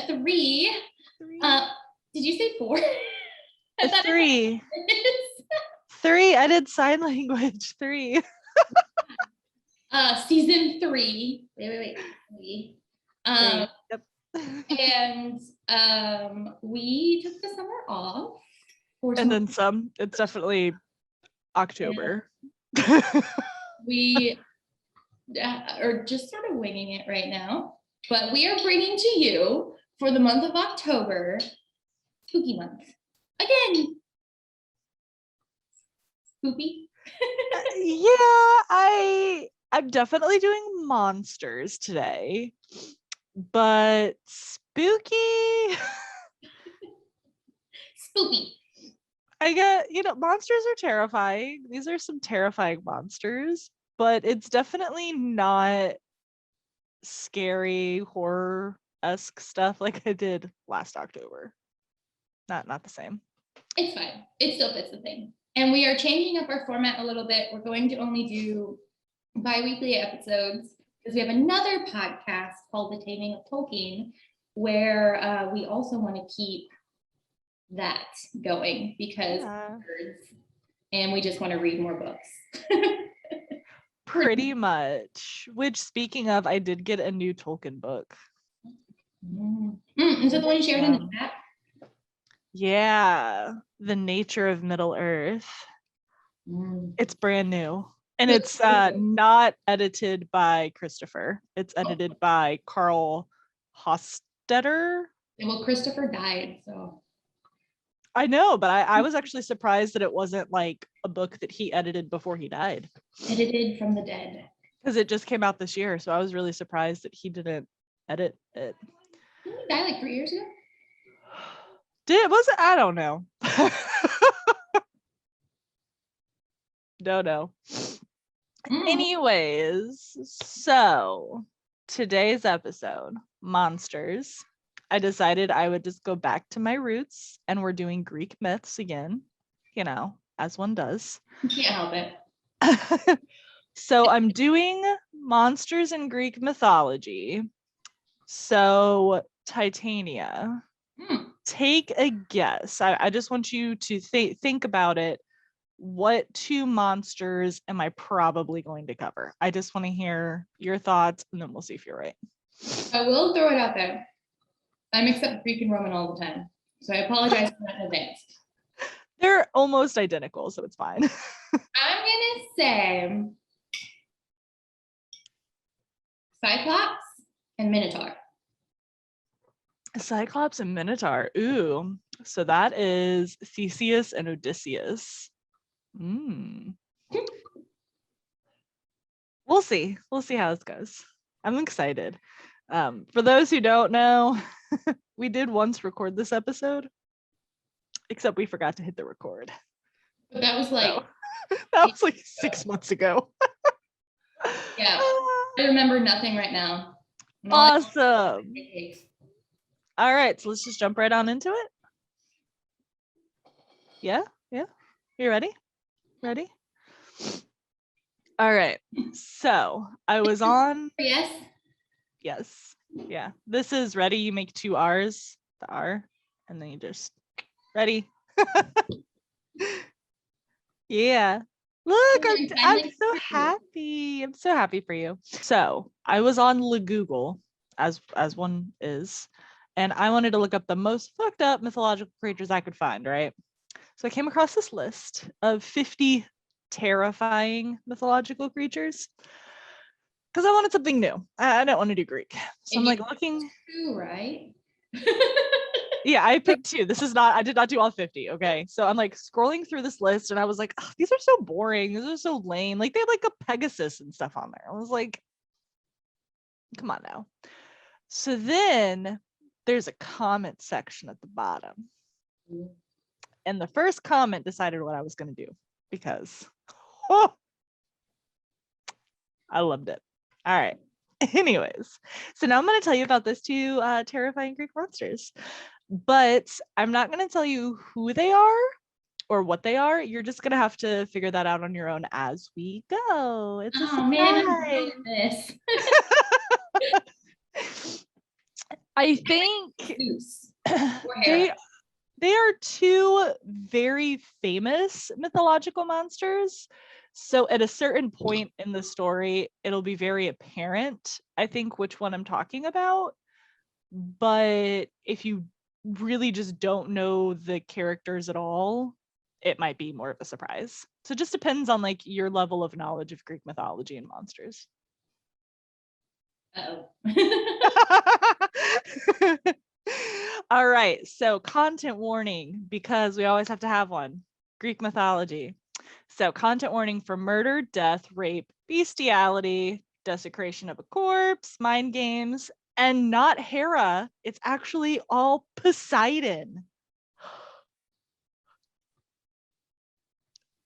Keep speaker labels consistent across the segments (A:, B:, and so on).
A: 3. Did you say 4?
B: I thought 3. 3. I did sign language. 3.
A: Season 3. Wait. 3.
B: Yep.
A: And we took the summer off.
B: And then some. It's definitely October.
A: We are just sort of winging it right now, but we are bringing to you for the month of October, spooky month again. Spooky.
B: Yeah, I'm definitely doing monsters today, but spooky.
A: Spooky.
B: I get, monsters are terrifying. These are some terrifying monsters, but it's definitely not scary horror-esque stuff like I did last October. Not the same.
A: It's fine. It still fits the thing. And we are changing up our format a little bit. We're going to only do bi-weekly episodes because we have another podcast called The Taming of Tolkien, where we also want to keep that going because and we just want to read more books.
B: Pretty much. Which, speaking of, I did get a new Tolkien book.
A: Is that the one you shared in the chat?
B: Yeah, The Nature of Middle-earth. It's brand new. And it's not edited by Christopher. It's edited by Carl Hostetter.
A: Well, Christopher died, so.
B: I know, but I was actually surprised that it wasn't like a book that he edited before he died.
A: Edited from the dead.
B: Because it just came out this year, so I was really surprised that he didn't edit it.
A: Didn't he die like 3 years ago?
B: Was it? I don't know. No. Anyways, so today's episode, monsters. I decided I would just go back to my roots, and we're doing Greek myths again, as one does.
A: Can't help it.
B: So I'm doing monsters in Greek mythology. So Titania, take a guess. I just want you to think about it. What 2 monsters am I probably going to cover? I just want to hear your thoughts, and then we'll see if you're right.
A: I will throw it out there. I mix up Greek and Roman all the time, so I apologize for that in advance.
B: They're almost identical, so it's fine.
A: I'm gonna say Cyclops and Minotaur.
B: Cyclops and Minotaur. Ooh, so that is Theseus and Odysseus. We'll see how this goes. I'm excited. For those who don't know, we did once record this episode, except we forgot to hit the record.
A: But that was like
B: 6 months ago.
A: Yeah, I remember nothing right now.
B: Awesome. All right, so let's just jump right on into it. Yeah. You ready? All right. So I was on.
A: Yes.
B: Yeah. This is ready. You make 2 R's, the R, and then you just ready. Yeah. Look, I'm so happy. I'm so happy for you. So I was on Google, as one is, and I wanted to look up the most fucked up mythological creatures I could find, right? So I came across this list of 50 terrifying mythological creatures because I wanted something new. I didn't want to do Greek. So I'm like looking.
A: 2, right?
B: Yeah, I picked 2. I did not do all 50. Okay. So I'm like scrolling through this list and I was like, oh, these are so boring. These are so lame. Like they have like a Pegasus and stuff on there. I was like, come on now. So then there's a comment section at the bottom. And the first comment decided what I was going to do because I loved it. All right. Anyways, so now I'm going to tell you about these 2 terrifying Greek monsters, but I'm not going to tell you who they are or what they are. You're just going to have to figure that out on your own as we go. It's a surprise.
A: Man, I'm this.
B: I think
A: Zeus or
B: they
A: Hera.
B: they are two very famous mythological monsters. So at a certain point in the story, it'll be very apparent, I think, which one I'm talking about. But if you really just don't know the characters at all, it might be more of a surprise. So it just depends on like your level of knowledge of Greek mythology and monsters.
A: Uh-oh.
B: All right, so content warning, because we always have to have one. Greek mythology. So content warning for murder, death, rape, bestiality, desecration of a corpse, mind games, and not Hera. It's actually all Poseidon.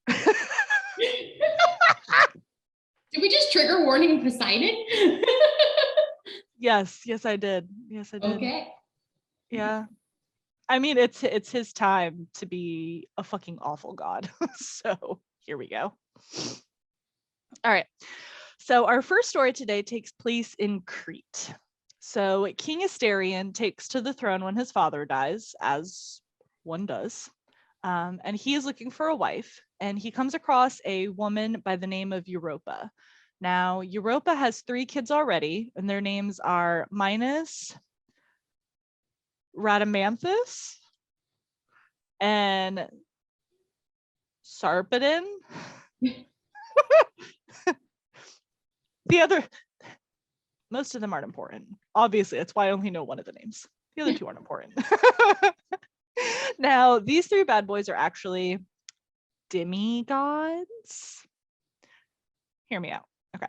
A: Did we just trigger warning Poseidon?
B: Yes, I did. Yes, I did.
A: Okay.
B: Yeah. I mean, it's his time to be a fucking awful god. So here we go. All right. So our first story today takes place in Crete. So King Asterion takes to the throne when his father dies, as one does. And he is looking for a wife, and he comes across a woman by the name of Europa. Now, Europa has 3 kids already, and their names are Minos, Rhadamanthus, and Sarpedon. The other, most of them aren't important. Obviously, that's why I only know one of the names. The other 2 aren't important. Now, these 3 bad boys are actually demigods. Hear me out. Okay.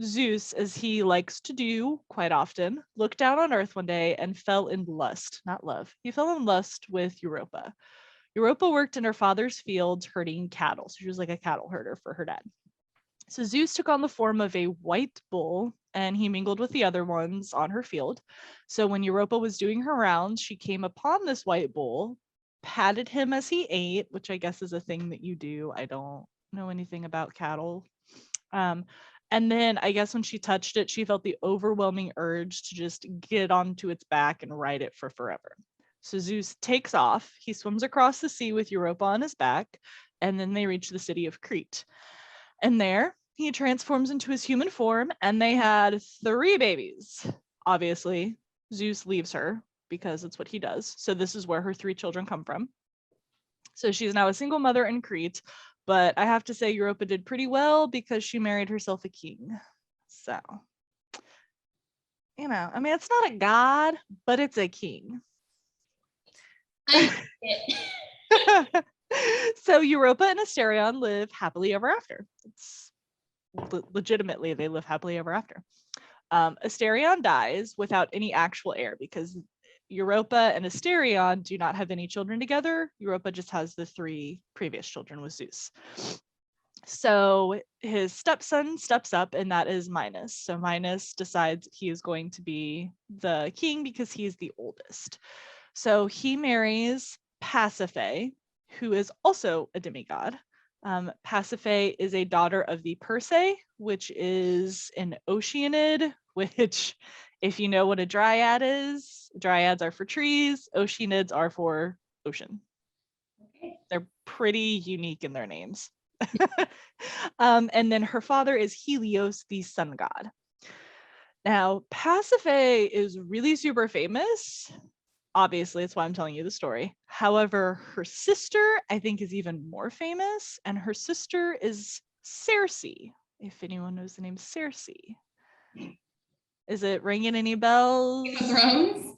B: Zeus, as he likes to do quite often, looked down on Earth one day and fell in lust, not love. He fell in lust with Europa. Europa worked in her father's fields herding cattle. So she was like a cattle herder for her dad. So Zeus took on the form of a white bull and he mingled with the other ones on her field. So when Europa was doing her rounds, she came upon this white bull, patted him as he ate, which I guess is a thing that you do. I don't know anything about cattle. And then I guess when she touched it, she felt the overwhelming urge to just get onto its back and ride it for forever. So Zeus takes off. He swims across the sea with Europa on his back, and then they reach the city of Crete. And there he transforms into his human form, and they had 3 babies. Obviously, Zeus leaves her because it's what he does. So this is where her 3 children come from. So she's now a single mother in Crete, but I have to say Europa did pretty well because she married herself a king. So, you know, I mean, it's not a god, but it's a king. So Europa and Asterion live happily ever after. It's legitimately, they live happily ever after. Asterion dies without any actual heir because Europa and Asterion do not have any children together. Europa just has the 3 previous children with Zeus. So his stepson steps up, and that is Minos. So Minos decides he is going to be the king because he's the oldest. So he marries Pasiphae, who is also a demigod. Pasiphae is a daughter of the Perseus, which is an Oceanid, which, if you know what a dryad is, dryads are for trees, Oceanids are for ocean. Okay. They're pretty unique in their names. And then her father is Helios, the sun god. Now, Pasiphae is really super famous. Obviously, that's why I'm telling you the story. However, her sister, I think, is even more famous, and her sister is Circe, if anyone knows the name Circe. Is it ringing any bells?
A: Thrones?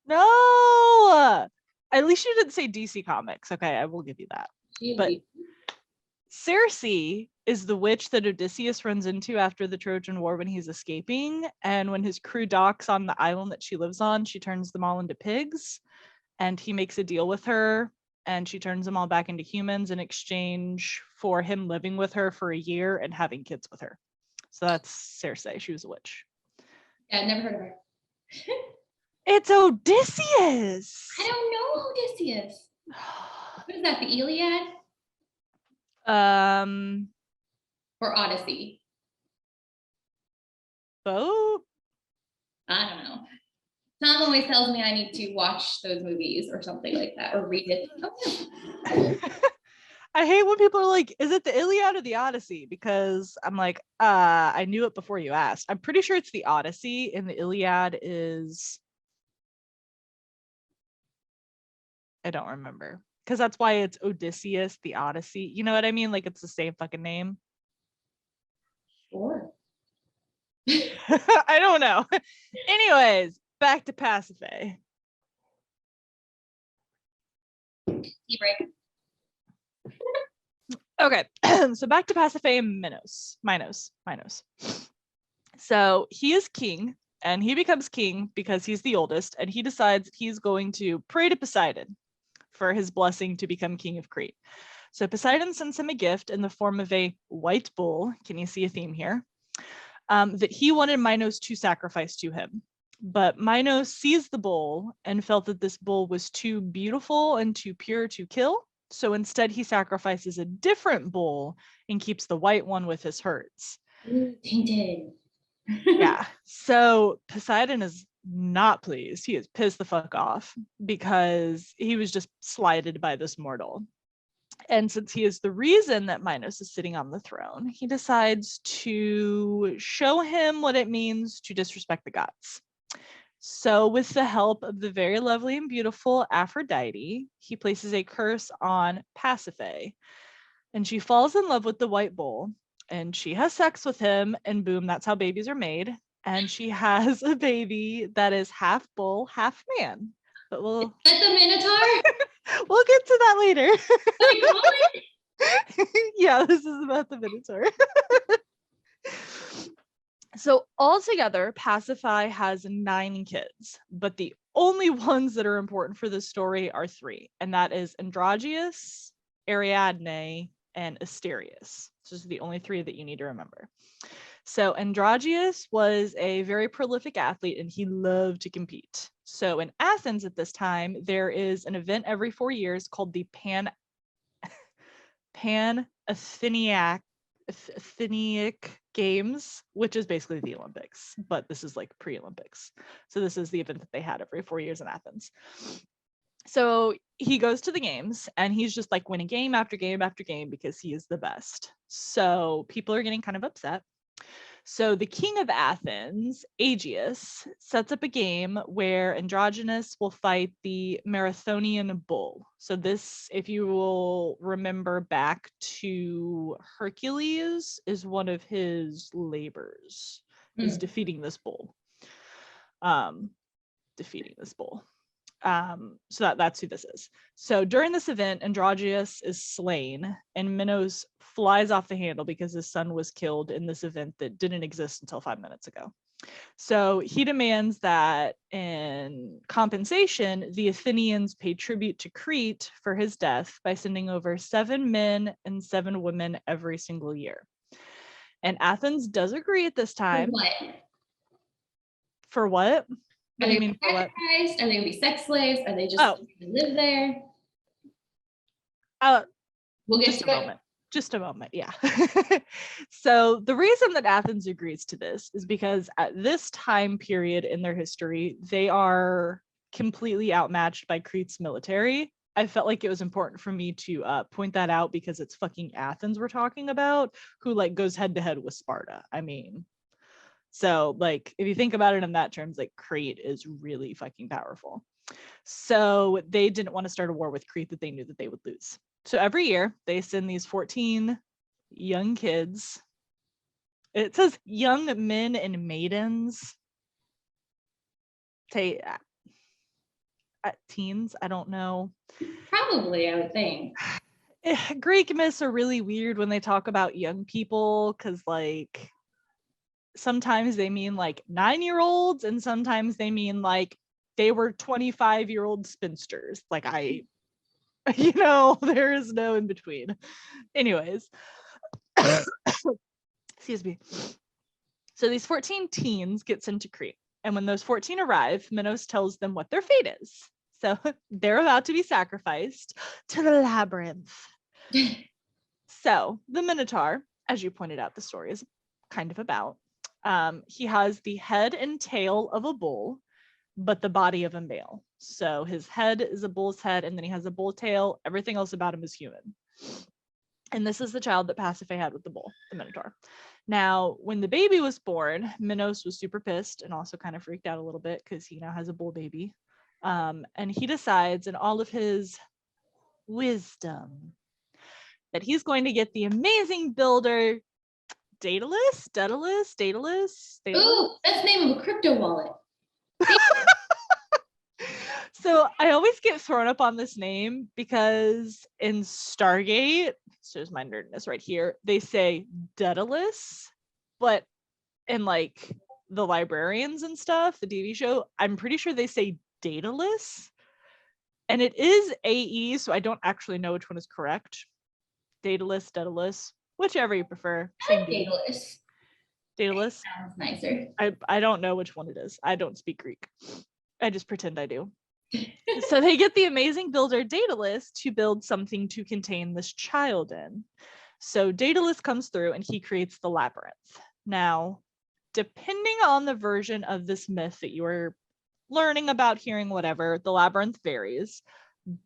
B: No! At least you didn't say DC Comics. Okay, I will give you that. But Circe is the witch that Odysseus runs into after the Trojan War when he's escaping. And when his crew docks on the island that she lives on, she turns them all into pigs. And he makes a deal with her, and she turns them all back into humans in exchange for him living with her for a year and having kids with her. So that's Circe. She was a witch.
A: Yeah, I never heard of her.
B: It's Odysseus.
A: I don't know Odysseus. What is that, the Iliad? Or Odyssey?
B: Both.
A: I don't know. Tom always tells me I need to watch those movies or something like that, or read it. Oh,
B: I hate when people are like, is it the Iliad or the Odyssey? Because I'm like, I knew it before you asked. I'm pretty sure it's the Odyssey, and the Iliad is, I don't remember. Because that's why it's Odysseus, the Odyssey. You know what I mean? Like it's the same fucking name.
A: sure.
B: I don't know. Anyways, back to Pasiphae.
A: Tea break.
B: Okay, so back to Pasiphae and Minos. So he is king, and he becomes king because he's the oldest, and he decides he's going to pray to Poseidon for his blessing to become king of Crete. So Poseidon sends him a gift in the form of a white bull. Can you see a theme here? That he wanted Minos to sacrifice to him. But Minos sees the bull and felt that this bull was too beautiful and too pure to kill. So instead, he sacrifices a different bull and keeps the white one with his herds.
A: Ooh, tainted.
B: Yeah. So Poseidon is not pleased. He is pissed the fuck off because he was just slighted by this mortal. And since he is the reason that Minos is sitting on the throne, he decides to show him what it means to disrespect the gods. So, with the help of the very lovely and beautiful Aphrodite, he places a curse on Pasiphae, and she falls in love with the white bull, and she has sex with him, and boom, that's how babies are made. And she has a baby that is half bull, half man. But we'll
A: At the Minotaur?
B: we'll get to that later.
A: What do you call it?
B: Yeah, this is about the Minotaur. So altogether, Pasiphae has 9 kids, but the only ones that are important for this story are 3, and that is Androgyus, Ariadne, and Asterius. Those are the only 3 that you need to remember. So Androgyus was a very prolific athlete, and he loved to compete. So in Athens at this time, there is an event every 4 years called the Atheniac Games, which is basically the Olympics, but this is like pre-Olympics. So this is the event that they had every 4 years in Athens. So he goes to the games and he's just like winning game after game after game because he is the best. So people are getting kind of upset. So the king of Athens, Aegeus, sets up a game where Androgynous will fight the Marathonian bull. So this, if you will remember back to Hercules, is one of his labors, is defeating this bull. So that's who this is. So during this event, Androgyus is slain and Minos flies off the handle because his son was killed in this event that didn't exist until 5 minutes ago. So he demands that in compensation, the Athenians pay tribute to Crete for his death by sending over 7 men and 7 women every single year. And Athens does agree at this time. For what?
A: Are they sacrificed? Are they gonna be sex slaves? Are they just gonna live there? We'll get to it.
B: Just a moment, yeah. So the reason that Athens agrees to this is because at this time period in their history, they are completely outmatched by Crete's military. I felt like it was important for me to point that out because it's fucking Athens we're talking about, who like goes head to head with Sparta. I mean, so like if you think about it in that terms, like Crete is really fucking powerful. So they didn't want to start a war with Crete that they knew that they would lose. So every year they send these 14 young kids. It says young men and maidens. Teens, I don't know.
A: Probably, I would think.
B: Greek myths are really weird when they talk about young people because like sometimes they mean like 9-year-olds and sometimes they mean like they were 25-year-old spinsters. Like there is no in between. Anyways, excuse me. So these 14 teens get sent to Crete. And when those 14 arrive, Minos tells them what their fate is. So they're about to be sacrificed to the labyrinth. So the Minotaur, as you pointed out, the story is kind of about, He has the head and tail of a bull, but the body of a male. So his head is a bull's head, and then he has a bull tail. Everything else about him is human. And this is the child that Pasiphae had with the bull, the Minotaur. Now, when the baby was born, Minos was super pissed and also kind of freaked out a little bit because he now has a bull baby. And he decides in all of his wisdom that he's going to get the amazing builder Daedalus.
A: Ooh, that's the name of a crypto wallet.
B: So I always get thrown up on this name because in Stargate, so there's my nerdness right here, they say Daedalus, but in like the Librarians and stuff, the TV show, I'm pretty sure they say Daedalus. And it is AE, so I don't actually know which one is correct. Daedalus, whichever you prefer. Same dude. Daedalus.
A: Sounds nicer.
B: I don't know which one it is. I don't speak Greek. I just pretend I do. So they get the amazing builder Daedalus to build something to contain this child in. So Daedalus comes through and he creates the labyrinth. Now, depending on the version of this myth that you are learning about, hearing, whatever, the labyrinth varies.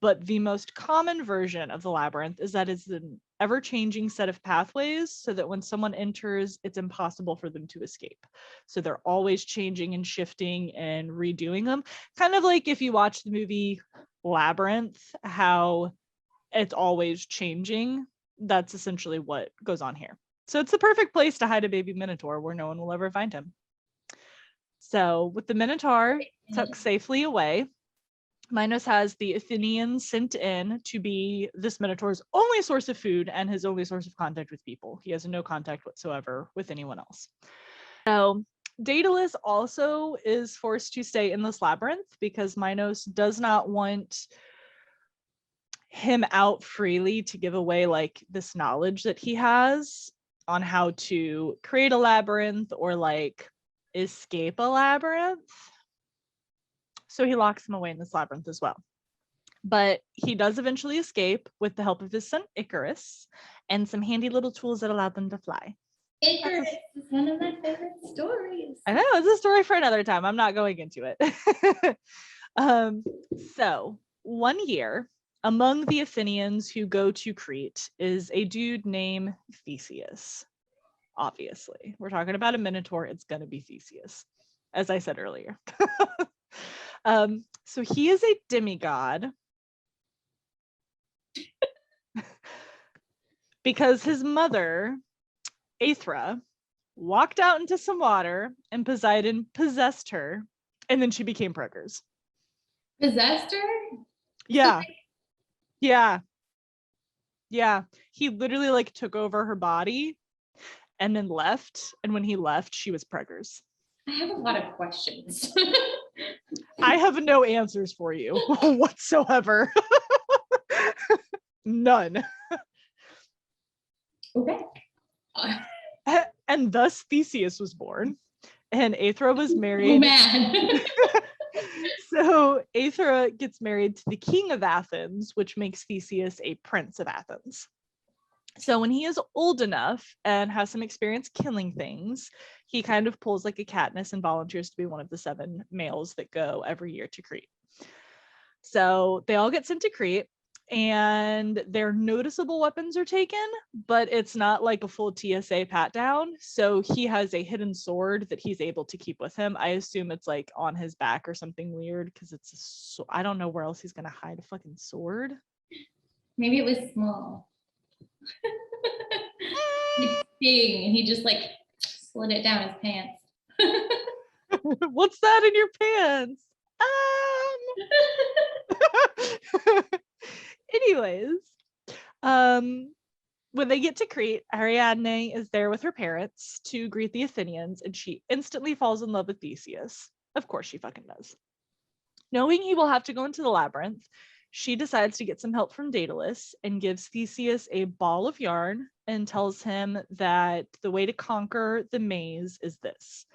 B: But the most common version of the labyrinth is that it's an ever-changing set of pathways so that when someone enters, it's impossible for them to escape. So they're always changing and shifting and redoing them. Kind of like if you watch the movie Labyrinth, how it's always changing. That's essentially what goes on here. So it's the perfect place to hide a baby Minotaur where no one will ever find him. So with the Minotaur tucked safely away, Minos has the Athenians sent in to be this Minotaur's only source of food and his only source of contact with people. He has no contact whatsoever with anyone else. So Daedalus also is forced to stay in this labyrinth because Minos does not want him out freely to give away like this knowledge that he has on how to create a labyrinth or like escape a labyrinth. So he locks him away in this labyrinth as well. But he does eventually escape with the help of his son Icarus and some handy little tools that allow them to fly.
A: Icarus is one of my favorite stories.
B: I know, it's a story for another time. I'm not going into it. So one year, among the Athenians who go to Crete is a dude named Theseus. Obviously, we're talking about a Minotaur. It's going to be Theseus, as I said earlier. So he is a demigod because his mother, Athena, walked out into some water and Poseidon possessed her, and then she became preggers.
A: Possessed her?
B: Yeah. Yeah. Yeah. He literally like took over her body and then left. And when he left, she was preggers.
A: I have a lot of questions.
B: I have no answers for you whatsoever. None.
A: Okay.
B: And thus Theseus was born. And Athena was married.
A: Oh, man.
B: So Athena gets married to the king of Athens, which makes Theseus a prince of Athens. So when he is old enough and has some experience killing things, he kind of pulls like a Katniss and volunteers to be one of the 7 males that go every year to Crete. So they all get sent to Crete and their noticeable weapons are taken, but it's not like a full TSA pat down. So he has a hidden sword that he's able to keep with him. I assume it's like on his back or something weird because it's I don't know where else he's gonna hide a fucking sword.
A: Maybe it was small. Big, and he just like slid it down his pants.
B: What's that in your pants? Anyways, when they get to Crete, Ariadne is there with her parents to greet the Athenians, and she instantly falls in love with Theseus. Of course she fucking does. Knowing he will have to go into the labyrinth, she decides to get some help from Daedalus and gives Theseus a ball of yarn and tells him that the way to conquer the maze is this.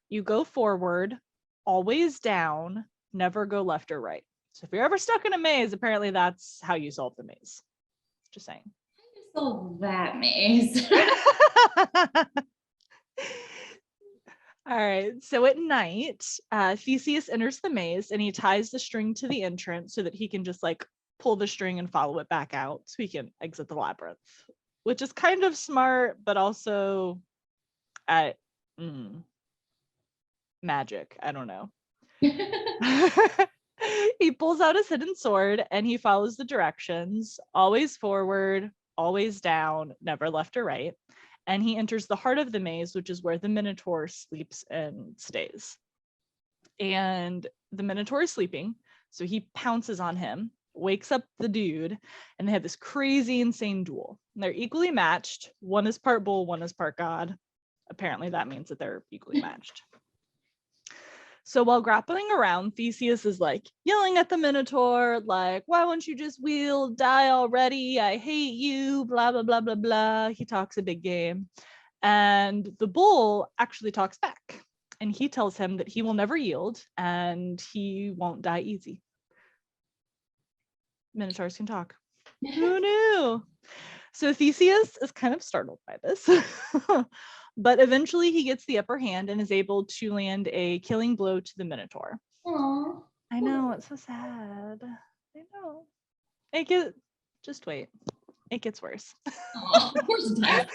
B: You go forward, always down, never go left or right. So if you're ever stuck in a maze, apparently that's how you solve the maze. Just saying.
A: How do you solve that maze?
B: All right. So at night, Theseus enters the maze and he ties the string to the entrance so that he can just like pull the string and follow it back out so he can exit the labyrinth, which is kind of smart, but also at magic. I don't know. He pulls out his hidden sword and he follows the directions, always forward, always down, never left or right. And he enters the heart of the maze, which is where the Minotaur sleeps and stays. And the Minotaur is sleeping, so he pounces on him, wakes up the dude, and they have this crazy, insane duel. And they're equally matched. One is part bull, one is part god. Apparently that means that they're equally matched. So while grappling around, Theseus is like yelling at the Minotaur, like, why won't you just wield, die already? I hate you, blah, blah, blah, blah, blah. He talks a big game. And the bull actually talks back. And he tells him that he will never yield and he won't die easy. Minotaurs can talk. Who knew? So Theseus is kind of startled by this. But eventually he gets the upper hand and is able to land a killing blow to the Minotaur.
A: Aww.
B: I know, it's so sad. I know. Just wait. It gets worse.
A: Aww, of course it does.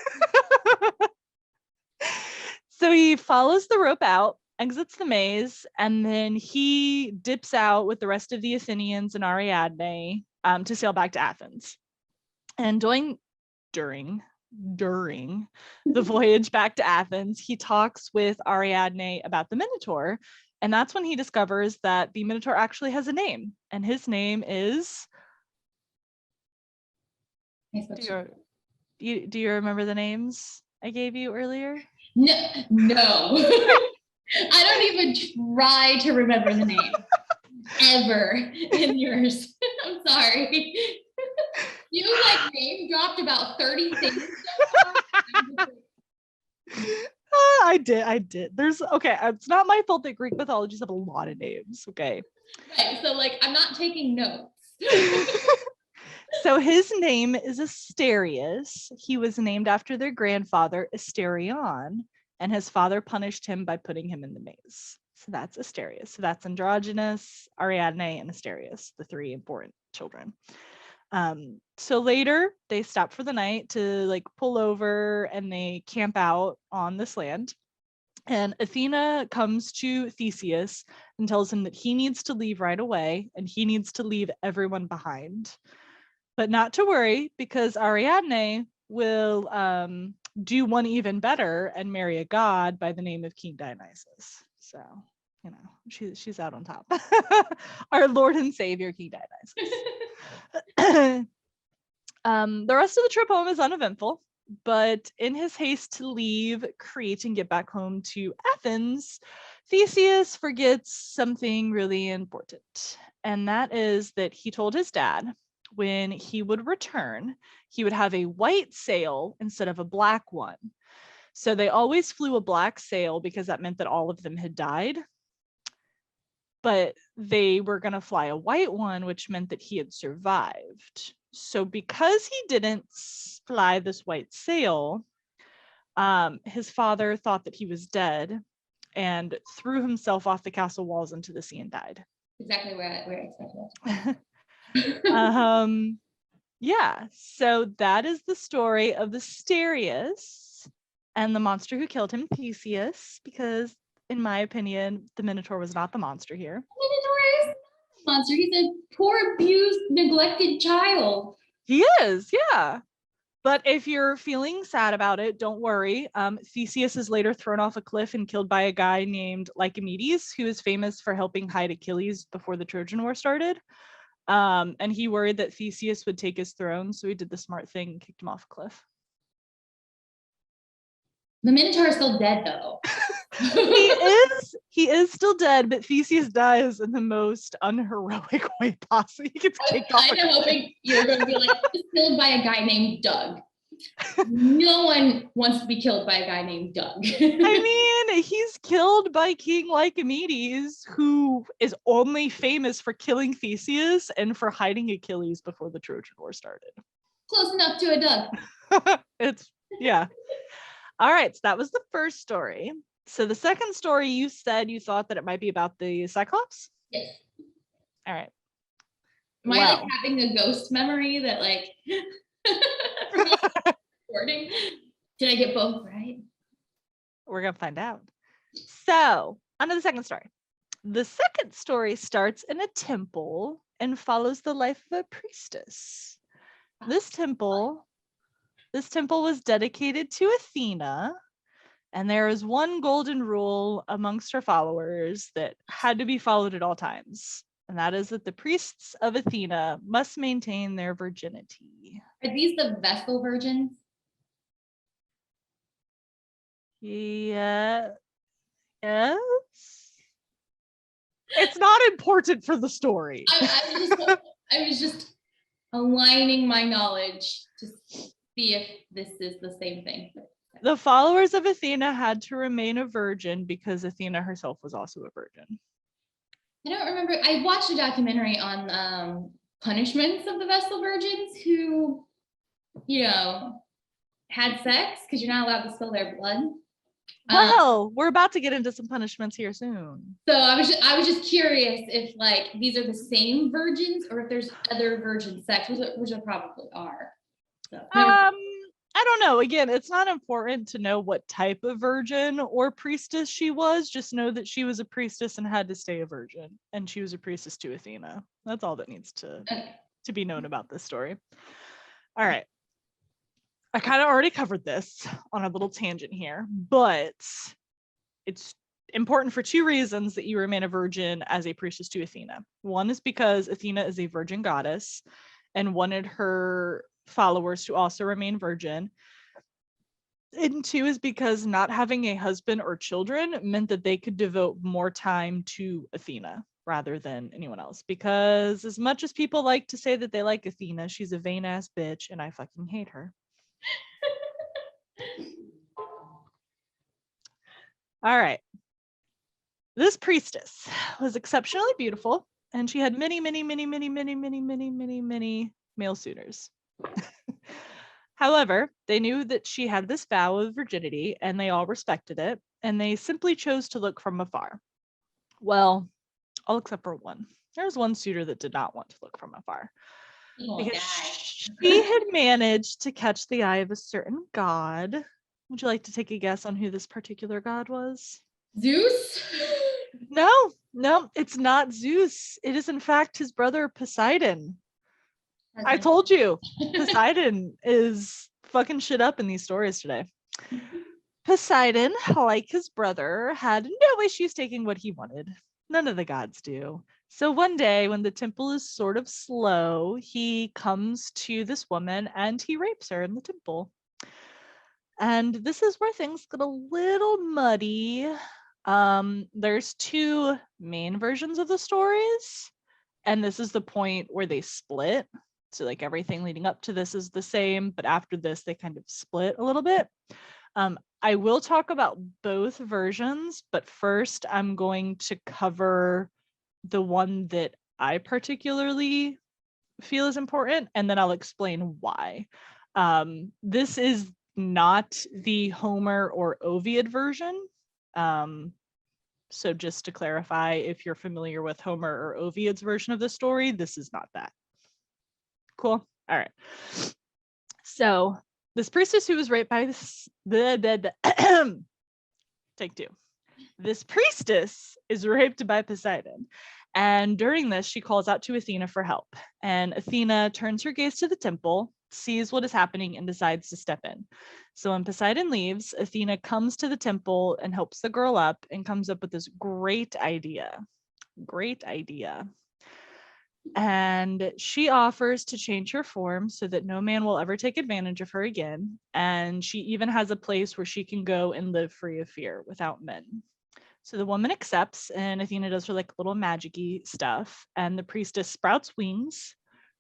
B: So he follows the rope out, exits the maze, and then he dips out with the rest of the Athenians and Ariadne to sail back to Athens. And during the voyage back to Athens, he talks with Ariadne about the Minotaur, and that's when he discovers that the Minotaur actually has a name, and his name is. Do you remember the names I gave you earlier?
A: No. I don't even try to remember the name ever in yours. I'm sorry. You like name dropped about 30 things so far.
B: I did. It's not my fault that Greek mythologies have a lot of names. Okay.
A: Right, so like I'm not taking notes.
B: So his name is Asterius. He was named after their grandfather, Asterion, and his father punished him by putting him in the maze. So that's Asterius. So that's Androgyus, Ariadne, and Asterius, the three important children. So later they stop for the night to like pull over and they camp out on this land. And Athena comes to Theseus and tells him that he needs to leave right away and he needs to leave everyone behind. But not to worry, because Ariadne will do one even better and marry a god by the name of King Dionysus. So, you know, she's out on top. Our Lord and Savior, King Dionysus. The rest of the trip home is uneventful, but in his haste to leave Crete and get back home to Athens, Theseus forgets something really important. And that is that he told his dad when he would return, he would have a white sail instead of a black one. So they always flew a black sail because that meant that all of them had died. But they were going to fly a white one, which meant that he had survived. So because he didn't fly this white sail, his father thought that he was dead and threw himself off the castle walls into the sea and died.
A: Exactly where I expected it.
B: Yeah, so that is the story of Asterius and the monster who killed him, Theseus, because in my opinion, the Minotaur was not the monster here.
A: Minotaur is not the monster. He's a poor, abused, neglected child.
B: He is, yeah. But if you're feeling sad about it, don't worry. Theseus is later thrown off a cliff and killed by a guy named Lycomedes, who is famous for helping hide Achilles before the Trojan War started. And he worried that Theseus would take his throne, so he did the smart thing and kicked him off a cliff.
A: The Minotaur is still dead, though.
B: He is still dead, but Theseus dies in the most unheroic way possible. He gets kicked off.
A: I'm kind of hoping you're going to be like killed by a guy named Doug. No one wants to be killed by a guy named Doug.
B: I mean, he's killed by King Lycomedes, who is only famous for killing Theseus and for hiding Achilles before the Trojan War started.
A: Close enough to a Doug.
B: Yeah. All right, so that was the first story. So the second story, you said you thought that it might be about the Cyclops?
A: Yes.
B: All right.
A: Am I like having a ghost memory that like from recording? Did I get both right?
B: We're gonna find out. So on to the second story. The second story starts in a temple and follows the life of a priestess. This temple was dedicated to Athena, and there is one golden rule amongst her followers that had to be followed at all times. And that is that the priests of Athena must maintain their virginity.
A: Are these the Vestal virgins?
B: Yeah. Yes. It's not important for the story.
A: I was just aligning my knowledge to see if this is the same thing.
B: The followers of Athena had to remain a virgin because Athena herself was also a virgin.
A: I don't remember. I watched a documentary on punishments of the Vestal virgins who, you know, had sex because you're not allowed to spill their blood.
B: Well, we're about to get into some punishments here soon.
A: So I was just curious if like these are the same virgins or if there's other virgin sex, which there probably are. So,
B: I don't know. Again, it's not important to know what type of virgin or priestess she was. Just know that she was a priestess and had to stay a virgin, and she was a priestess to Athena. That's all that needs to be known about this story. All right. I kind of already covered this on a little tangent here, but it's important for two reasons that you remain a virgin as a priestess to Athena. One is because Athena is a virgin goddess and wanted her followers to also remain virgin. And two is because not having a husband or children meant that they could devote more time to Athena rather than anyone else. Because as much as people like to say that they like Athena, she's a vain ass bitch and I fucking hate her. All right. This priestess was exceptionally beautiful, and she had many male suitors. However, they knew that she had this vow of virginity, and they all respected it, and they simply chose to look from afar. Well, all except for one. There was one suitor that did not want to look from afar. Because she had managed to catch the eye of a certain god. Would you like to take a guess on who this particular god was?
A: Zeus?
B: No, it's not Zeus. It is in fact his brother Poseidon. I told you, Poseidon is fucking shit up in these stories today. Poseidon, like his brother, had no issues taking what he wanted. None of the gods do. So one day when the temple is sort of slow, he comes to this woman and he rapes her in the temple. And this is where things get a little muddy. There's two main versions of the stories, and this is the point where they split. So like everything leading up to this is the same, but after this they kind of split a little bit. I will talk about both versions, but first I'm going to cover the one that I particularly feel is important, and then I'll explain why. This is not the Homer or Ovid version. So just to clarify, if you're familiar with Homer or Ovid's version of the story, this is not that. Cool. All right. So this priestess who was raped by this take two. This priestess is raped by Poseidon. And during this, she calls out to Athena for help. And Athena turns her gaze to the temple, sees what is happening, and decides to step in. So when Poseidon leaves, Athena comes to the temple and helps the girl up and comes up with this great idea. Great idea. And she offers to change her form so that no man will ever take advantage of her again. And she even has a place where she can go and live free of fear without men. So the woman accepts, and Athena does her like little magic-y stuff, and the priestess sprouts wings,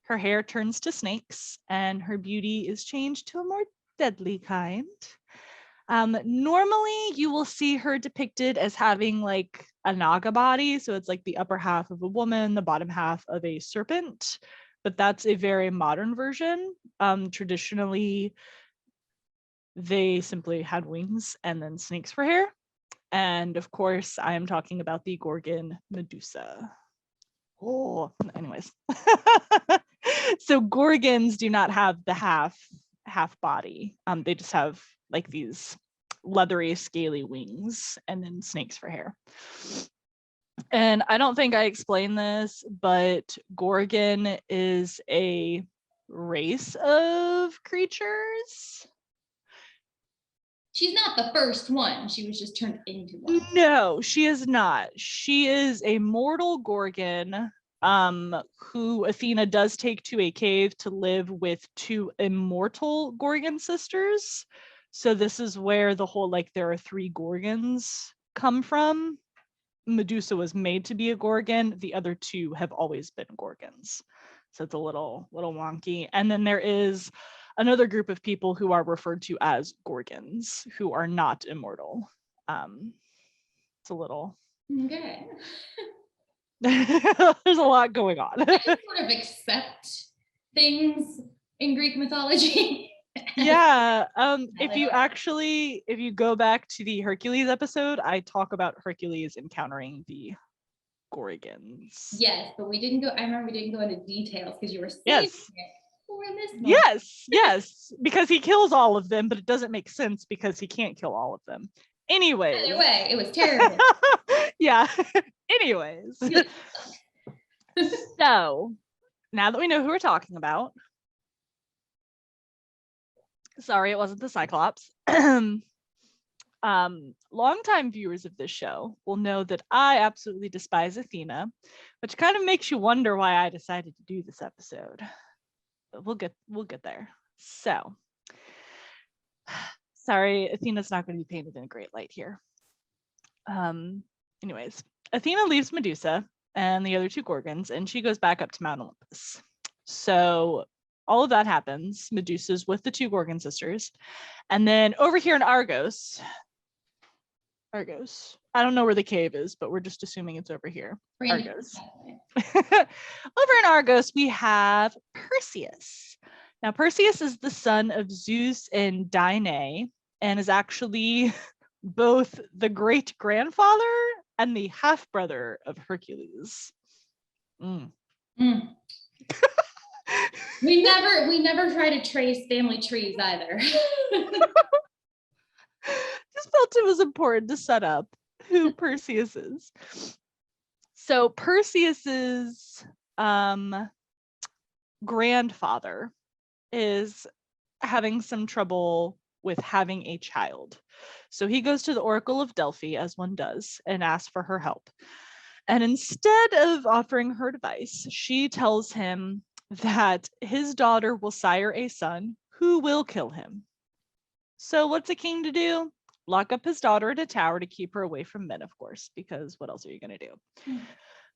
B: her hair turns to snakes, and her beauty is changed to a more deadly kind. Normally you will see her depicted as having like a naga body, so it's like the upper half of a woman, the bottom half of a serpent, but that's a very modern version. Traditionally they simply had wings and then snakes for hair. And of course, I am talking about the Gorgon Medusa. Oh, anyways. So Gorgons do not have the half body. They just have like these leathery, scaly wings and then snakes for hair. And I don't think I explained this, but Gorgon is a race of creatures.
A: She's not the first one. She was just turned into one.
B: No, she is not. She is a mortal Gorgon, who Athena does take to a cave to live with two immortal Gorgon sisters. So this is where the whole like there are three Gorgons come from. Medusa was made to be a Gorgon. The other two have always been Gorgons. So it's a little wonky. And then there is another group of people who are referred to as Gorgons, who are not immortal. It's a little
A: okay.
B: There's a lot going on.
A: I just sort of accept things in Greek mythology.
B: Yeah. If you go back to the Hercules episode, I talk about Hercules encountering the Gorgons.
A: Yes, but I remember we didn't go into details because you were saying
B: yes.
A: For this moment.
B: Yes, because he kills all of them, but it doesn't make sense because he can't kill all of them. Anyways.
A: Either way, it was terrible.
B: Yeah. Anyways. So now that we know who we're talking about, sorry, it wasn't the Cyclops. Longtime viewers of this show will know that I absolutely despise Athena, which kind of makes you wonder why I decided to do this episode. But we'll get there. So, sorry, Athena's not going to be painted in a great light here. Anyways, Athena leaves Medusa and the other two Gorgons, and she goes back up to Mount Olympus. So all of that happens. Medusa's with the two Gorgon sisters. And then over here in Argos, I don't know where the cave is, but we're just assuming it's over here. Argos. Over in Argos, we have Perseus. Now, Perseus is the son of Zeus and Danae, and is actually both the great grandfather and the half brother of Hercules.
A: We never try to trace family trees either.
B: Just felt it was important to set up who Perseus is. So Perseus's grandfather is having some trouble with having a child. So he goes to the Oracle of Delphi, as one does, and asks for her help. And instead of offering her advice, she tells him that his daughter will sire a son who will kill him. So what's a king to do? Lock up his daughter in a tower to keep her away from men, of course, because what else are you going to do?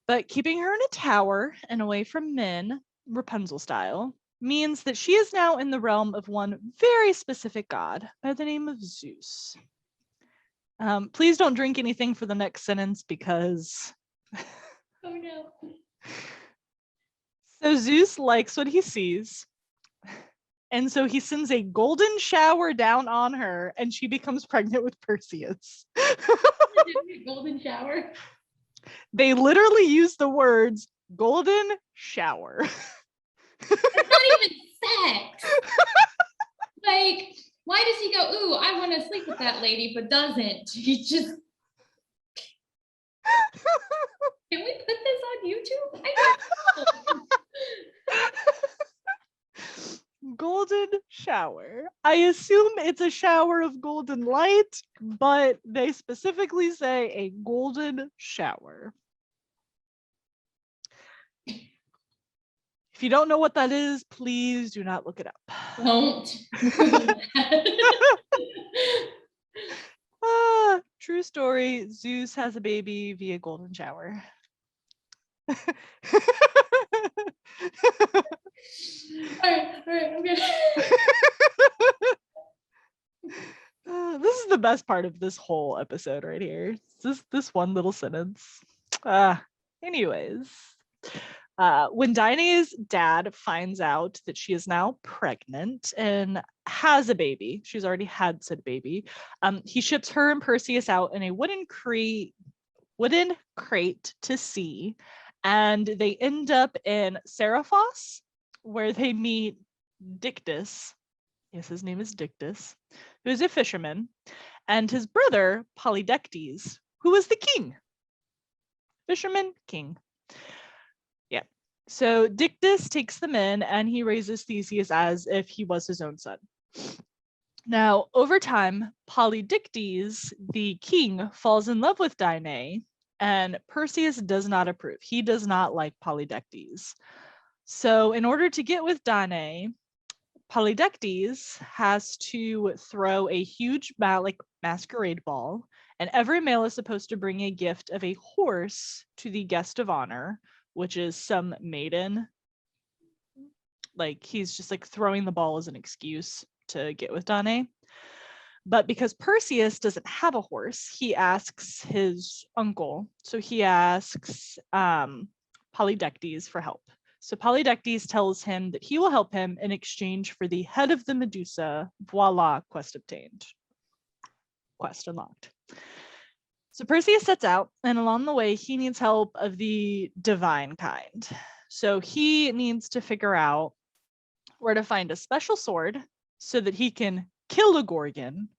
B: But keeping her in a tower and away from men, Rapunzel style, means that she is now in the realm of one very specific god by the name of Zeus. Please don't drink anything for the next sentence because...
A: Oh no.
B: So Zeus likes what he sees. And so he sends a golden shower down on her and she becomes pregnant with Perseus.
A: Golden shower?
B: They literally use the words golden shower.
A: It's not even sex. Like, why does he go, ooh, I want to sleep with that lady, but doesn't? He just... Can we put this on YouTube? I don't know.
B: Golden shower. I assume it's a shower of golden light, but they specifically say a golden shower. If you don't know what that is, please do not look it up.
A: Don't.
B: True story. Zeus has a baby via golden shower.
A: All right, okay.
B: This is the best part of this whole episode right here. It's this one little sentence. Anyways, When Danae's dad finds out that she is now pregnant and has a baby, she's already had said baby, he ships her and Perseus out in a wooden crate to sea, and they end up in Seriphos, where they meet Dictys. Yes, his name is Dictys, who is a fisherman, and his brother Polydectes, who is the king. Fisherman, king. Yeah. So Dictys takes them in, and he raises Theseus as if he was his own son. Now, over time, Polydectes, the king, falls in love with Danae, and Perseus does not approve. He does not like Polydectes. So in order to get with Danae, Polydectes has to throw a huge masquerade ball, and every male is supposed to bring a gift of a horse to the guest of honor, which is some maiden. Like, he's just like throwing the ball as an excuse to get with Danae. But because Perseus doesn't have a horse, he asks his uncle. So he asks Polydectes for help. So Polydectes tells him that he will help him in exchange for the head of the Medusa. Voila, quest obtained. Quest unlocked. So Perseus sets out, and along the way, he needs help of the divine kind. So he needs to figure out where to find a special sword so that he can kill a Gorgon.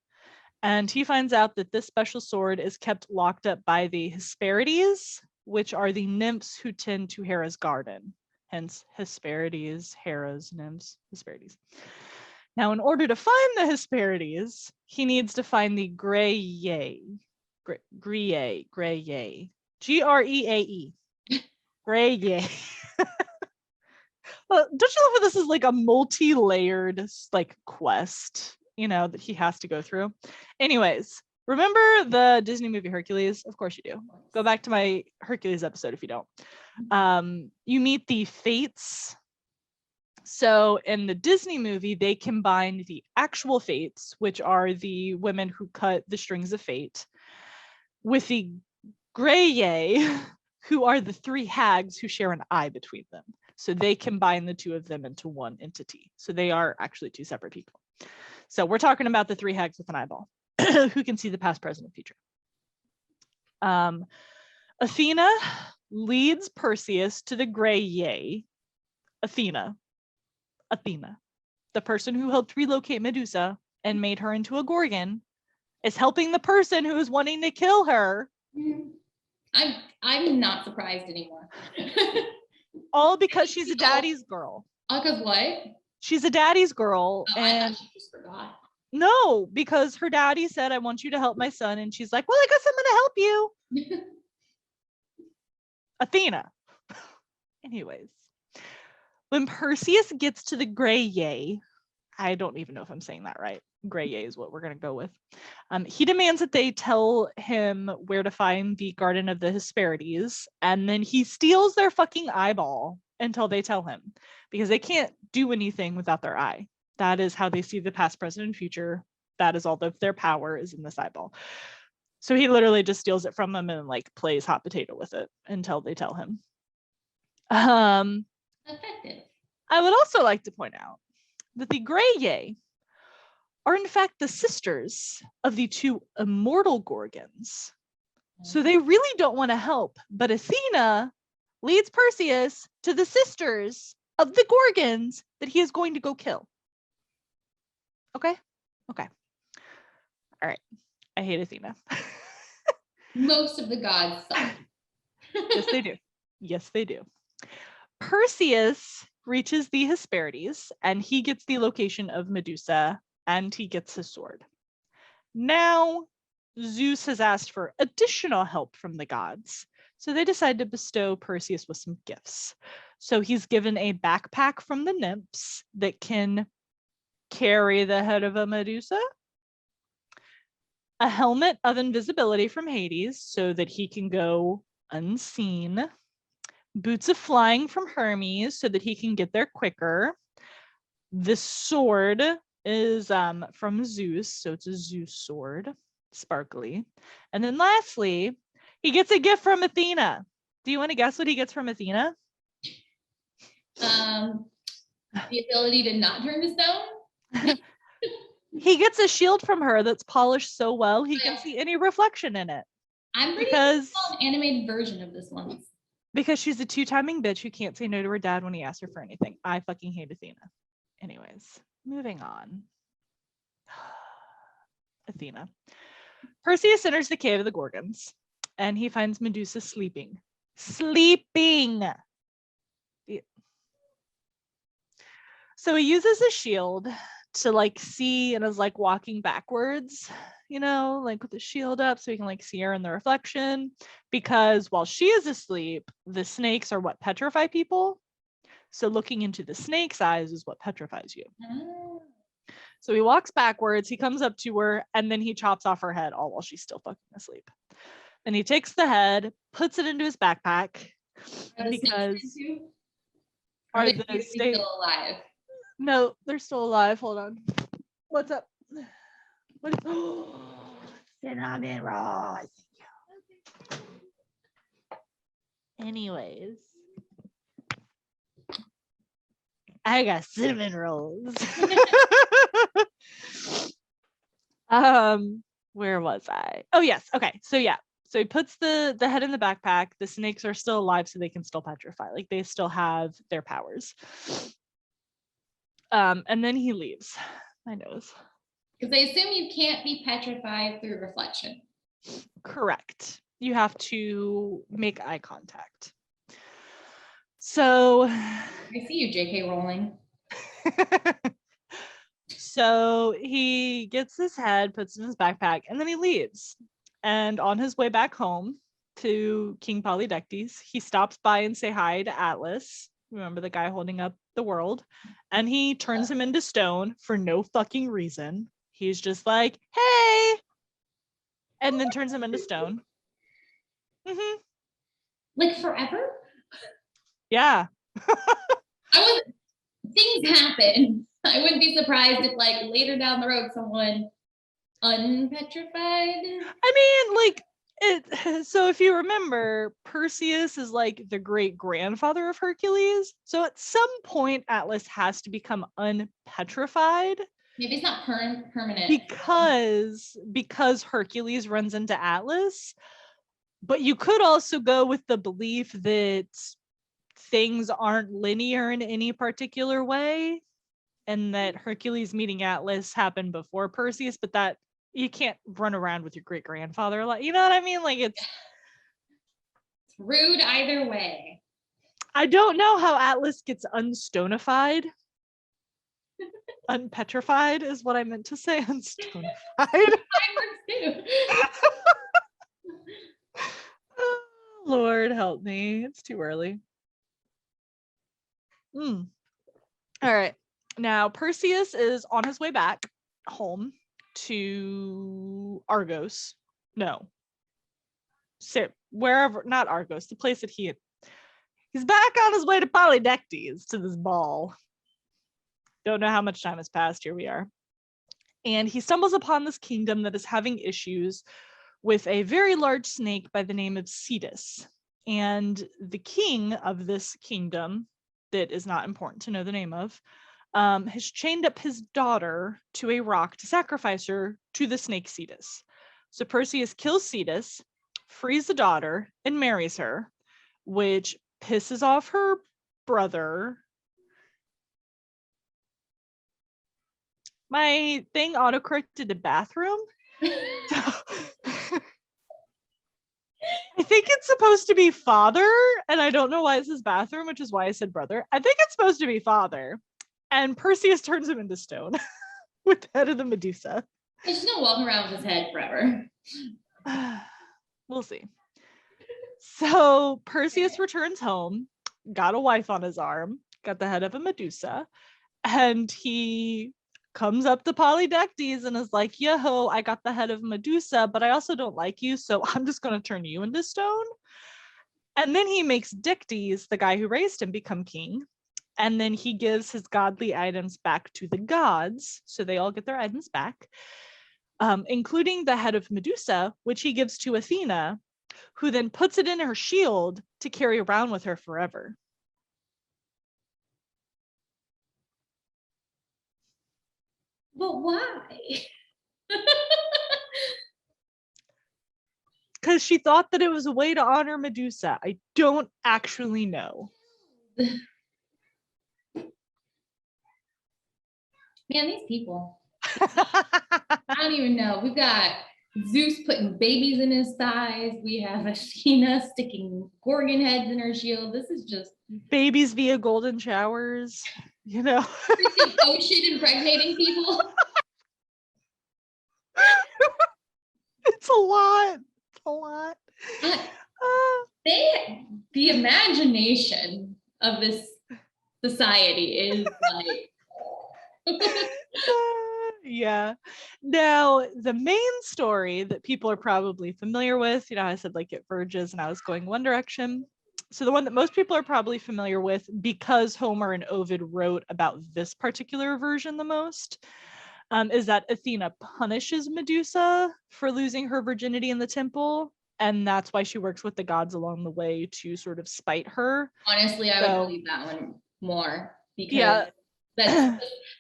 B: And he finds out that this special sword is kept locked up by the Hesperides, which are the nymphs who tend to Hera's garden. Hence, Hesperides, Hera's nymphs, Hesperides. Now, in order to find the Hesperides, he needs to find the Greyae. Greyae. Greyae. Greae. Greyae. Well, don't you love how this is like a multi-layered like quest, that he has to go through? Anyways, remember the Disney movie Hercules? Of course you do. Go back to my Hercules episode if you don't. You meet the Fates. So in the Disney movie, they combined the actual Fates, which are the women who cut the strings of fate, with the Greyae, who are the three hags who share an eye between them. So they combine the two of them into one entity. So they are actually two separate people. So we're talking about the three hags with an eyeball who can see the past, present, and future. Athena leads Perseus to the Greyae. Athena, the person who helped relocate Medusa and made her into a Gorgon, is helping the person who is wanting to kill her.
A: I'm not surprised anymore.
B: All because she's a daddy's girl.
A: Because what?
B: She's a daddy's girl.
A: Oh,
B: and
A: I thought she just forgot.
B: No, because her daddy said, I want you to help my son. And she's like, well, I guess I'm going to help you. Athena. Anyways, when Perseus gets to the Greyae, I don't even know if I'm saying that right. Greyae is what we're going to go with. He demands that they tell him where to find the Garden of the Hesperides, and then he steals their fucking eyeball until they tell him, because they can't do anything without their eye. That is how they see the past, present, and future. That is all of their power is in this eyeball. So he literally just steals it from them and like plays hot potato with it until they tell him.
A: Effective.
B: I would also like to point out that the Greyae are in fact the sisters of the two immortal Gorgons. So they really don't want to help, but Athena leads Perseus to the sisters of the Gorgons that he is going to go kill. Okay? Okay. All right. I hate Athena.
A: Most of the gods suck.
B: Yes, they do. Yes, they do. Perseus reaches the Hesperides, and he gets the location of Medusa, and he gets his sword. Now, Zeus has asked for additional help from the gods, so they decide to bestow Perseus with some gifts. So he's given a backpack from the nymphs that can carry the head of a Medusa, a helmet of invisibility from Hades so that he can go unseen, boots of flying from Hermes so that he can get there quicker. This sword is from Zeus, so it's a Zeus sword, sparkly. And then lastly, he gets a gift from Athena. Do you want to guess what he gets from Athena?
A: The ability to not turn to stone?
B: He gets a shield from her that's polished so well he can see any reflection in it.
A: I'm pretty sure it's an animated version of this one.
B: Because she's a two-timing bitch who can't say no to her dad when he asks her for anything. I fucking hate Athena. Anyways, moving on. Athena. Perseus enters the cave of the Gorgons, and he finds Medusa sleeping. Sleeping! So he uses a shield to like see and is like walking backwards, you know, like with the shield up so he can like see her in the reflection, because while she is asleep, the snakes are what petrify people. So looking into the snake's eyes is what petrifies you. So he walks backwards, he comes up to her, and then he chops off her head all while she's still fucking asleep. And he takes the head, puts it into his backpack, because
A: are the snakes still alive?
B: No, they're still alive. Hold on. What's up? What is cinnamon rolls? Anyways, I got cinnamon rolls. Where was I? Oh yes. Okay. So yeah. So he puts the head in the backpack. The snakes are still alive, so they can still petrify. Like they still have their powers. And then he leaves. My nose.
A: Because they assume you can't be petrified through reflection.
B: Correct. You have to make eye contact. So
A: I see you, J.K. Rowling.
B: So he gets his head, puts it in his backpack, and then he leaves. And on his way back home to King Polydectes, he stops by and say hi to Atlas. Remember the guy holding up the world? And he turns him into stone for no fucking reason. He's just like, hey, and then turns him into stone. Mm-hmm.
A: Like forever?
B: Yeah.
A: Things happen. I wouldn't be surprised if like later down the road someone unpetrified.
B: I mean, like it. So if you remember, Perseus is like the great grandfather of Hercules. So at some point, Atlas has to become unpetrified.
A: Maybe it's not permanent
B: because Hercules runs into Atlas. But you could also go with the belief that things aren't linear in any particular way, and that Hercules meeting Atlas happened before Perseus, but that you can't run around with your great grandfather, like, you know what I mean? Like it's
A: rude either way.
B: I don't know how Atlas gets unstonified. Unpetrified is what I meant to say. Unstonified. Oh, Lord help me. It's too early. All right. Now Perseus is on his way back home to Argos. No. Wherever, not Argos, the place that he's back on his way to Polydectes, to this ball. Don't know how much time has passed. Here we are. And he stumbles upon this kingdom that is having issues with a very large snake by the name of Cetus. And the king of this kingdom, that is not important to know the name of, has chained up his daughter to a rock to sacrifice her to the snake Cetus. So Perseus kills Cetus, frees the daughter, and marries her, which pisses off her brother. My thing autocorrected to bathroom. I think it's supposed to be father, and I don't know why it says bathroom, which is why I said brother. I think it's supposed to be father. And Perseus turns him into stone with the head of the Medusa.
A: He's just gonna walk around with his head forever.
B: We'll see. So Perseus returns home, got a wife on his arm, got the head of a Medusa, and he comes up to Polydectes and is like, yo, I got the head of Medusa, but I also don't like you, so I'm just going to turn you into stone. And then he makes Dictys, the guy who raised him, become king. And then he gives his godly items back to the gods, so they all get their items back, including the head of Medusa, which he gives to Athena, who then puts it in her shield to carry around with her forever.
A: But why?
B: Because she thought that it was a way to honor Medusa. I don't actually know.
A: Man, these people. I don't even know. We've got Zeus putting babies in his thighs. We have Athena sticking Gorgon heads in her shield. This is just
B: babies via golden showers, you know.
A: ocean impregnating people.
B: It's a lot. It's a lot.
A: The imagination of this society is like
B: yeah. Now, the main story that people are probably familiar with, you know, I said like it verges and I was going one direction. So the one that most people are probably familiar with, because Homer and Ovid wrote about this particular version the most, is that Athena punishes Medusa for losing her virginity in the temple. And that's why she works with the gods along the way to sort of spite her.
A: Honestly, I would believe that one more, because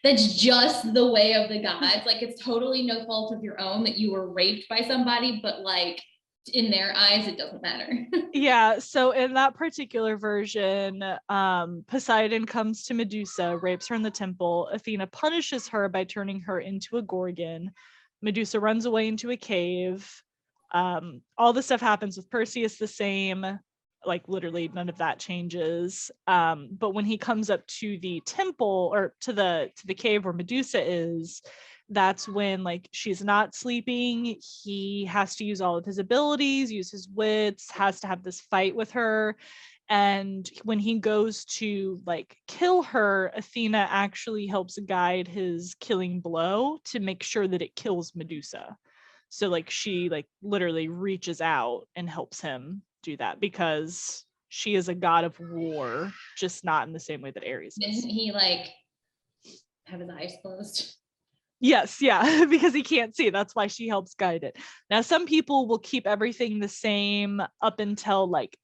A: that's just the way of the gods. Like, it's totally no fault of your own that you were raped by somebody, but like in their eyes, it doesn't matter.
B: Yeah, so in that particular version, Poseidon comes to Medusa, rapes her in the temple. Athena punishes her by turning her into a Gorgon. Medusa runs away into a cave. All the stuff happens with Perseus the same. Like, literally none of that changes. But when he comes up to the temple, or to the cave where Medusa is, that's when, like, she's not sleeping. He has to use all of his abilities, use his wits, has to have this fight with her. And when he goes to like kill her, Athena actually helps guide his killing blow to make sure that it kills Medusa. So like she like literally reaches out and helps him do that, because she is a god of war, just not in the same way that Ares is.
A: Didn't he like have his eyes closed?
B: Yes, yeah, because he can't see. That's why she helps guide it. Now, some people will keep everything the same up until like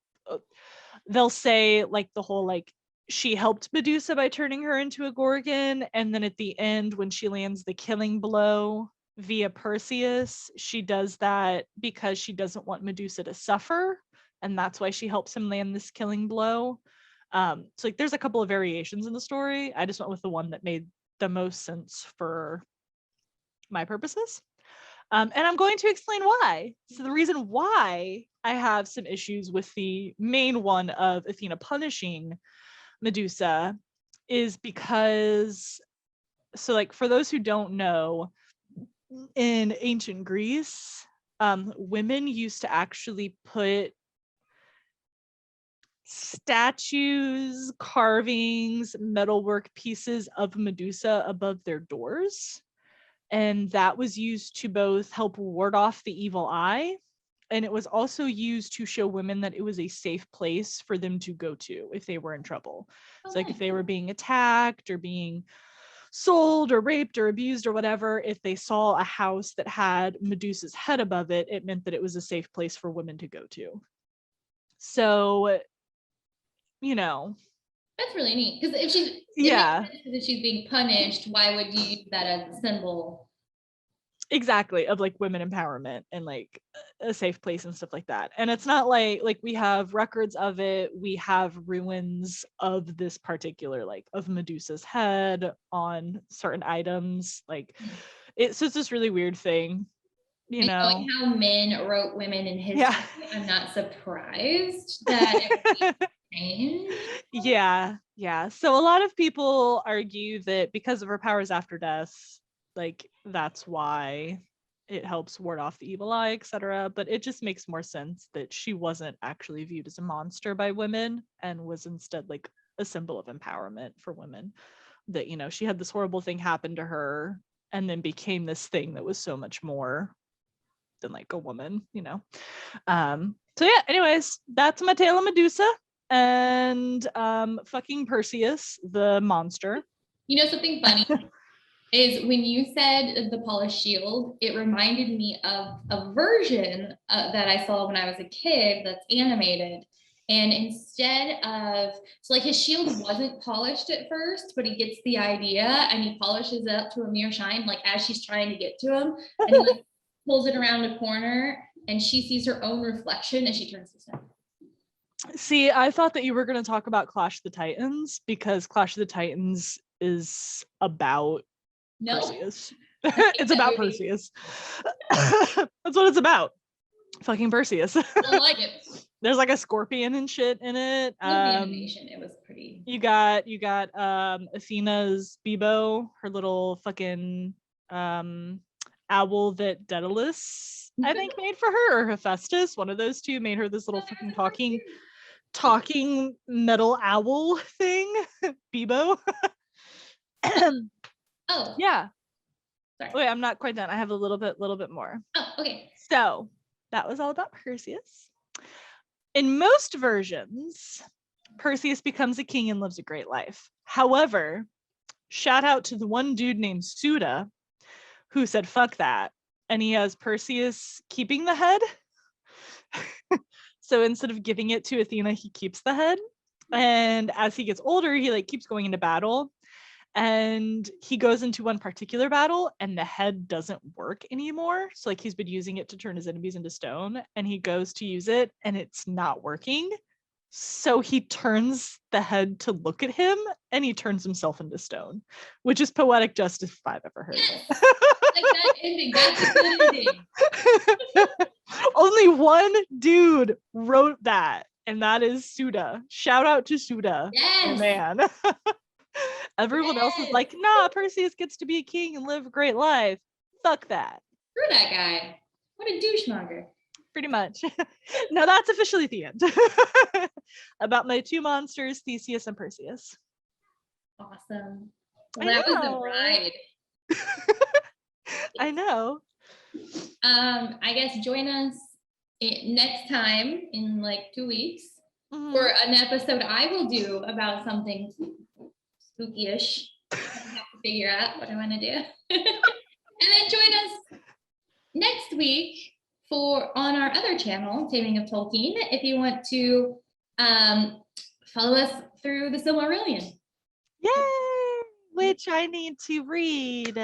B: they'll say like the whole like she helped Medusa by turning her into a Gorgon, and then at the end when she lands the killing blow via Perseus, she does that because she doesn't want Medusa to suffer, and that's why she helps him land this killing blow. So like there's a couple of variations in the story. I just went with the one that made the most sense for my purposes. And I'm going to explain why. So the reason why I have some issues with the main one of Athena punishing Medusa is because, so like for those who don't know, in ancient Greece, women used to actually put statues, carvings, metalwork pieces of Medusa above their doors. And that was used to both help ward off the evil eye, and it was also used to show women that it was a safe place for them to go to if they were in trouble. So like if they were being attacked or being sold or raped or abused or whatever, if they saw a house that had Medusa's head above it, it meant that it was a safe place for women to go to. So, you know,
A: That's really neat, because if she's if she's being punished, why would you use that as a symbol?
B: Exactly, of like women empowerment and like a safe place and stuff like that. And it's not like we have records of it, we have ruins of this particular like of Medusa's head on certain items, like it's just this really weird thing, you know.
A: Knowing how men wrote women in history, I'm not surprised that
B: yeah. So a lot of people argue that because of her powers after death, like that's why it helps ward off the evil eye, etc. But it just makes more sense that she wasn't actually viewed as a monster by women and was instead like a symbol of empowerment for women. That, you know, she had this horrible thing happen to her and then became this thing that was so much more than like a woman, you know. So yeah, anyways, that's my tale of Medusa and fucking Perseus, the monster.
A: You know, something funny is when you said the polished shield, it reminded me of a version that I saw when I was a kid that's animated. And instead of, so like his shield wasn't polished at first, but he gets the idea and he polishes it up to a mere shine, like as she's trying to get to him, and he like pulls it around a corner and she sees her own reflection and she turns to stone.
B: See, I thought that you were going to talk about Clash of the Titans, because Clash of the Titans is about Perseus. It's about Perseus. That's what it's about. Fucking Perseus.
A: I like it.
B: There's like a scorpion and shit in it.
A: The animation, it was pretty.
B: You got Athena's Bebo, her little fucking owl that Daedalus, I think, made for her, or Hephaestus, one of those two made her this little fucking talking metal owl thing. Bebo.
A: Oh
B: yeah.
A: Sorry.
B: Wait, I'm not quite done. I have a little bit more.
A: Oh, okay.
B: So that was all about Perseus. In most versions, Perseus becomes a king and lives a great life. However, shout out to the one dude named Suda who said fuck that, and he has Perseus keeping the head. So instead of giving it to Athena, he keeps the head, and as he gets older, he like keeps going into battle, and he goes into one particular battle and the head doesn't work anymore. So like he's been using it to turn his enemies into stone, and he goes to use it and it's not working. So he turns the head to look at him and he turns himself into stone, which is poetic justice if I've ever heard of it.
A: Like that ending. That's a good ending.
B: Only one dude wrote that, and that is Suda. Shout out to Suda.
A: Yes.
B: Man. Everyone else is like, nah, Perseus gets to be a king and live a great life. Fuck that.
A: Screw that guy. What a douchemonger.
B: Pretty much. Now that's officially the end. About my two monsters, Theseus and Perseus.
A: Awesome. Well, that was the ride.
B: I know.
A: I guess join us next time in like 2 weeks for an episode I will do about something spooky-ish. I have to figure out what I want to do. And then join us next week on our other channel, Taming of Tolkien, if you want to follow us through the Silmarillion.
B: Yay! Which I need to read.